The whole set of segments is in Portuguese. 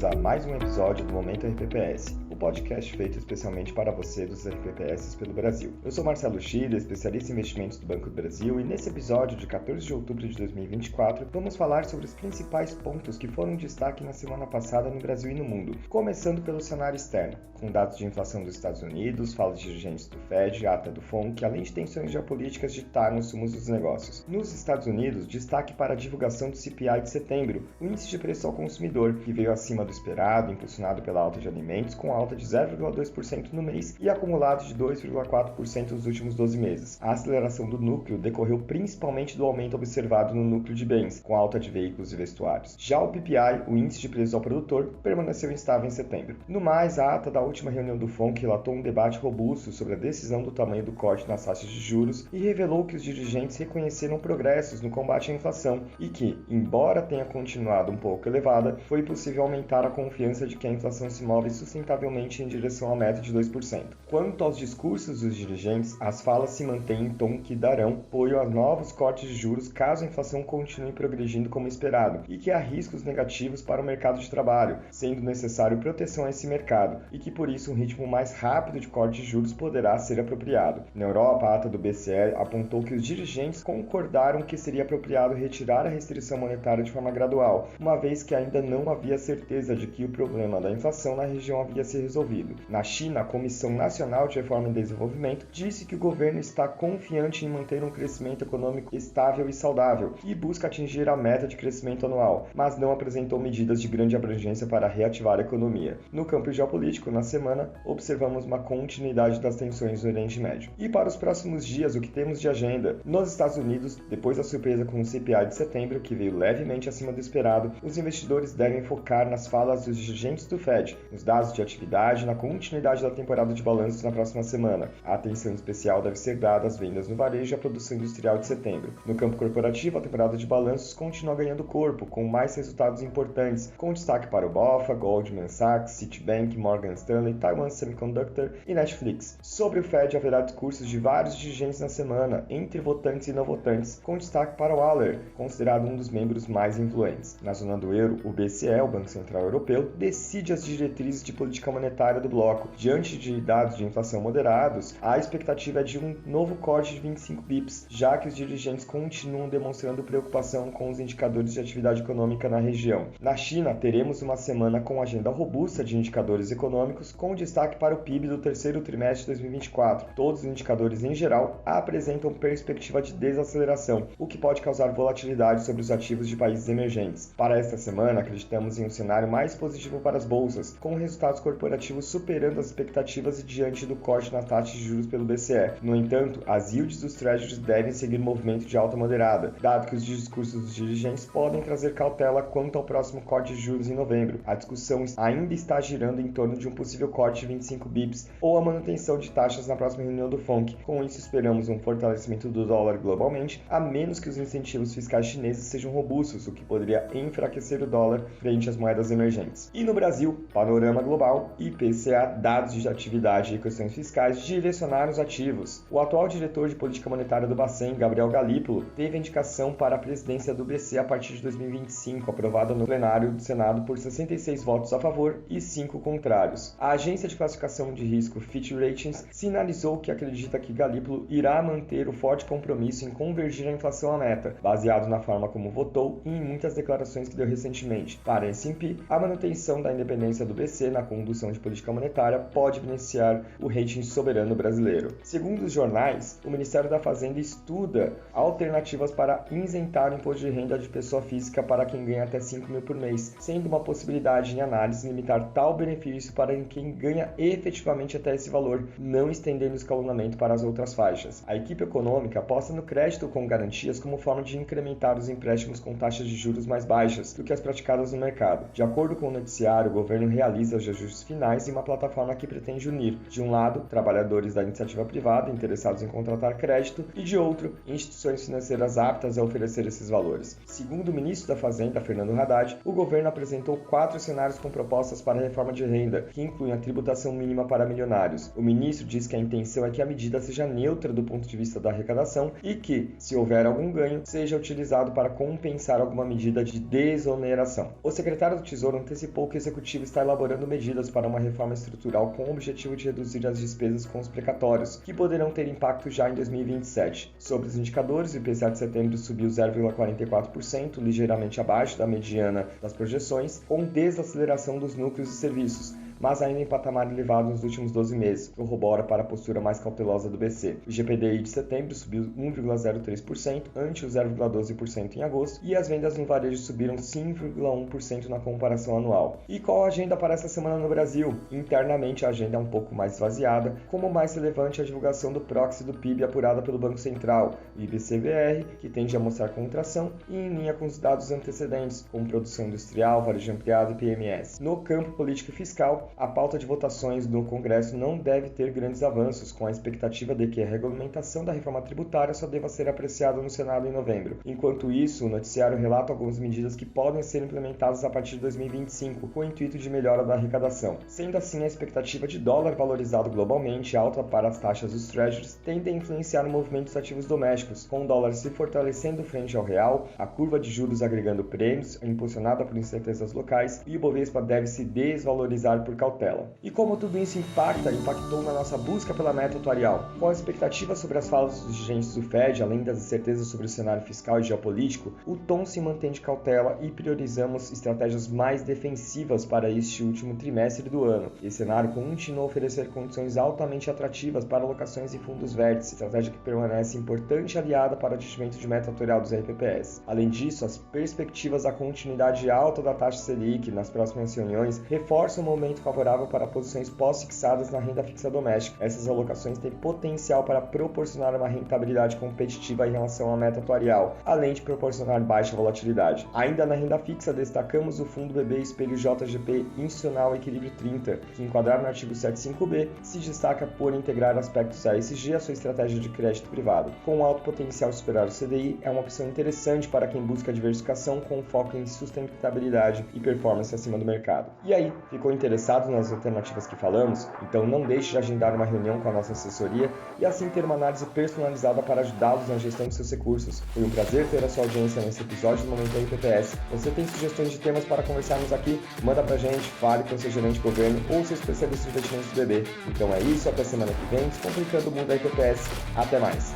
bem-vindos a mais um episódio do Momento RPPS, o podcast feito especialmente para você dos RPPS pelo Brasil. Eu sou Marcelo Schiller, especialista em investimentos do Banco do Brasil, e nesse episódio de 14 de outubro de 2024, vamos falar sobre os principais pontos que foram destaque na semana passada no Brasil e no mundo, começando pelo cenário externo, com dados de inflação dos Estados Unidos, falas de dirigentes do Fed, ata do FONC, além de tensões geopolíticas ditaram os rumos dos negócios. Nos Estados Unidos, destaque para a divulgação do CPI de setembro, o índice de preço ao consumidor, que veio acima do esperado, impulsionado pela alta de alimentos, com alta de 0,2% no mês e acumulado de 2,4% nos últimos 12 meses. A aceleração do núcleo decorreu principalmente do aumento observado no núcleo de bens, com alta de veículos e vestuários. Já o PPI, o índice de preço ao produtor, permaneceu instável em setembro. No mais, a ata da última reunião do FONC relatou um debate robusto sobre a decisão do tamanho do corte nas taxas de juros e revelou que os dirigentes reconheceram progressos no combate à inflação e que, embora tenha continuado um pouco elevada, foi possível aumentar a confiança de que a inflação se move sustentavelmente em direção à meta de 2%. Quanto aos discursos dos dirigentes, as falas se mantêm em tom que darão apoio a novos cortes de juros caso a inflação continue progredindo como esperado e que há riscos negativos para o mercado de trabalho, sendo necessário proteção a esse mercado e que por isso um ritmo mais rápido de corte de juros poderá ser apropriado. Na Europa, a ata do BCE apontou que os dirigentes concordaram que seria apropriado retirar a restrição monetária de forma gradual, uma vez que ainda não havia certeza de que o problema da inflação na região havia se resolvido. Na China, a Comissão Nacional de Reforma e Desenvolvimento disse que o governo está confiante em manter um crescimento econômico estável e saudável e busca atingir a meta de crescimento anual, mas não apresentou medidas de grande abrangência para reativar a economia. No campo geopolítico, na semana, observamos uma continuidade das tensões no Oriente Médio. E para os próximos dias, o que temos de agenda? Nos Estados Unidos, depois da surpresa com o CPI de setembro, que veio levemente acima do esperado, os investidores devem focar nas falas dos dirigentes do Fed, nos dados de atividade e na continuidade da temporada de balanços na próxima semana. A atenção especial deve ser dada às vendas no varejo e à produção industrial de setembro. No campo corporativo, a temporada de balanços continua ganhando corpo, com mais resultados importantes, com destaque para o BofA, Goldman Sachs, Citibank, Morgan Stanley, Taiwan Semiconductor e Netflix. Sobre o Fed, haverá discursos de vários dirigentes na semana, entre votantes e não votantes, com destaque para o Waller, considerado um dos membros mais influentes. Na zona do euro, o BCE, o Banco Central Europeu, decide as diretrizes de política monetária do bloco. Diante de dados de inflação moderados, a expectativa é de um novo corte de 25 bips, já que os dirigentes continuam demonstrando preocupação com os indicadores de atividade econômica na região. Na China, teremos uma semana com agenda robusta de indicadores econômicos, com destaque para o PIB do terceiro trimestre de 2024. Todos os indicadores, em geral, apresentam perspectiva de desaceleração, o que pode causar volatilidade sobre os ativos de países emergentes. Para esta semana, acreditamos em um cenário mais positivo para as bolsas, com resultados corporativos superando as expectativas e diante do corte nas taxas de juros pelo BCE. No entanto, as yields dos treasuries devem seguir movimento de alta moderada, dado que os discursos dos dirigentes podem trazer cautela quanto ao próximo corte de juros em novembro. A discussão ainda está girando em torno de um possível corte de 25 bips ou a manutenção de taxas na próxima reunião do FONC. Com isso, esperamos um fortalecimento do dólar globalmente, a menos que os incentivos fiscais chineses sejam robustos, o que poderia enfraquecer o dólar frente às moedas emergentes. E no Brasil, panorama global, IPCA, dados de atividade e questões fiscais direcionaram os ativos. O atual diretor de política monetária do Bacen, Gabriel Galípolo, teve a indicação para a presidência do BC a partir de 2025, aprovada no plenário do Senado por 66 votos a favor e 5 contrários. A agência de classificação de risco Fitch Ratings sinalizou que acredita que Galípolo irá manter o forte compromisso em convergir a inflação à meta, baseado na forma como votou e em muitas declarações que deu recentemente. Para a S&P, a manutenção da independência do BC na condução de política monetária pode beneficiar o rating soberano brasileiro. Segundo os jornais, o Ministério da Fazenda estuda alternativas para isentar o imposto de renda de pessoa física para quem ganha até 5 mil por mês, sendo uma possibilidade em análise limitar tal benefício para quem ganha efetivamente até esse valor, não estendendo o escalonamento para as outras faixas. A equipe econômica aposta no crédito com garantias como forma de incrementar os empréstimos com taxas de juros mais baixas do que as praticadas no mercado. De acordo com o noticiário, o governo realiza os ajustes finais em uma plataforma que pretende unir, de um lado, trabalhadores da iniciativa privada interessados em contratar crédito e, de outro, instituições financeiras aptas a oferecer esses valores. Segundo o ministro da Fazenda, Fernando Haddad, o governo apresentou 4 cenários com propostas para a reforma de renda, que incluem a tributação mínima para milionários. O ministro diz que a intenção é que a medida seja neutra do ponto de vista da arrecadação e que, se houver algum ganho, seja utilizado para compensar alguma medida de desoneração. O secretário do Tesouro antecipou que o executivo está elaborando medidas para uma reforma estrutural com o objetivo de reduzir as despesas com os precatórios, que poderão ter impacto já em 2027. Sobre os indicadores, o IPCA de setembro subiu 0,44%, ligeiramente abaixo da mediana das projeções, com desaceleração dos núcleos de serviços, mas ainda em patamar elevado nos últimos 12 meses, corrobora para a postura mais cautelosa do BC. O GPDI de setembro subiu 1,03%, ante o 0,12% em agosto, e as vendas no varejo subiram 5,1% na comparação anual. E qual a agenda para essa semana no Brasil? Internamente, a agenda é um pouco mais esvaziada, como mais relevante a divulgação do proxy do PIB apurada pelo Banco Central, o IBC-BR, que tende a mostrar contração e em linha com os dados antecedentes, como produção industrial, varejo ampliado e PMS. No campo político e fiscal, a pauta de votações no Congresso não deve ter grandes avanços, com a expectativa de que a regulamentação da reforma tributária só deva ser apreciada no Senado em novembro. Enquanto isso, o noticiário relata algumas medidas que podem ser implementadas a partir de 2025, com o intuito de melhora da arrecadação. Sendo assim, a expectativa de dólar valorizado globalmente alta para as taxas dos treasuries tende a influenciar o movimento dos ativos domésticos, com o dólar se fortalecendo frente ao real, a curva de juros agregando prêmios, impulsionada por incertezas locais, e o Bovespa deve se desvalorizar por cautela. E como tudo isso impactou na nossa busca pela meta atuarial? Com a expectativa sobre as falas dos dirigentes do Fed, além das incertezas sobre o cenário fiscal e geopolítico, o tom se mantém de cautela e priorizamos estratégias mais defensivas para este último trimestre do ano. Esse cenário continua a oferecer condições altamente atrativas para alocações em fundos vértices, estratégia que permanece importante aliada para o atingimento de meta atuarial dos RPPS. Além disso, as perspectivas da continuidade alta da taxa Selic nas próximas reuniões reforçam o momento favorável para posições pós-fixadas na renda fixa doméstica. Essas alocações têm potencial para proporcionar uma rentabilidade competitiva em relação à meta atuarial, além de proporcionar baixa volatilidade. Ainda na renda fixa, destacamos o fundo BB Espelho JGP Institucional Equilíbrio 30, que, enquadrado no artigo 75B, se destaca por integrar aspectos ESG à sua estratégia de crédito privado. Com alto potencial de superar o CDI, é uma opção interessante para quem busca diversificação com foco em sustentabilidade e performance acima do mercado. E aí, ficou interessado nas alternativas que falamos? Então não deixe de agendar uma reunião com a nossa assessoria e assim ter uma análise personalizada para ajudá-los na gestão de seus recursos. Foi um prazer ter a sua audiência nesse episódio do Momento RPPS. Você tem sugestões de temas para conversarmos aqui? Manda pra gente, fale com seu gerente de governo ou seu especialista em investimentos do BB. Então é isso, até semana que vem, Descomplicando o Mundo RPPS. Até mais!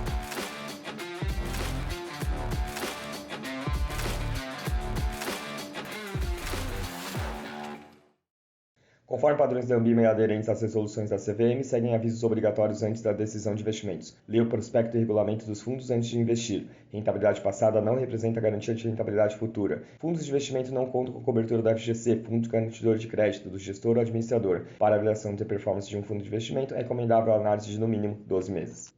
Conforme padrões da Anbima e aderentes às resoluções da CVM, seguem avisos obrigatórios antes da decisão de investimentos. Leia o prospecto e regulamento dos fundos antes de investir. Rentabilidade passada não representa garantia de rentabilidade futura. Fundos de investimento não contam com cobertura do FGC, Fundo Garantidor de Crédito, do gestor ou administrador. Para a avaliação de performance de um fundo de investimento, é recomendável a análise de no mínimo 12 meses.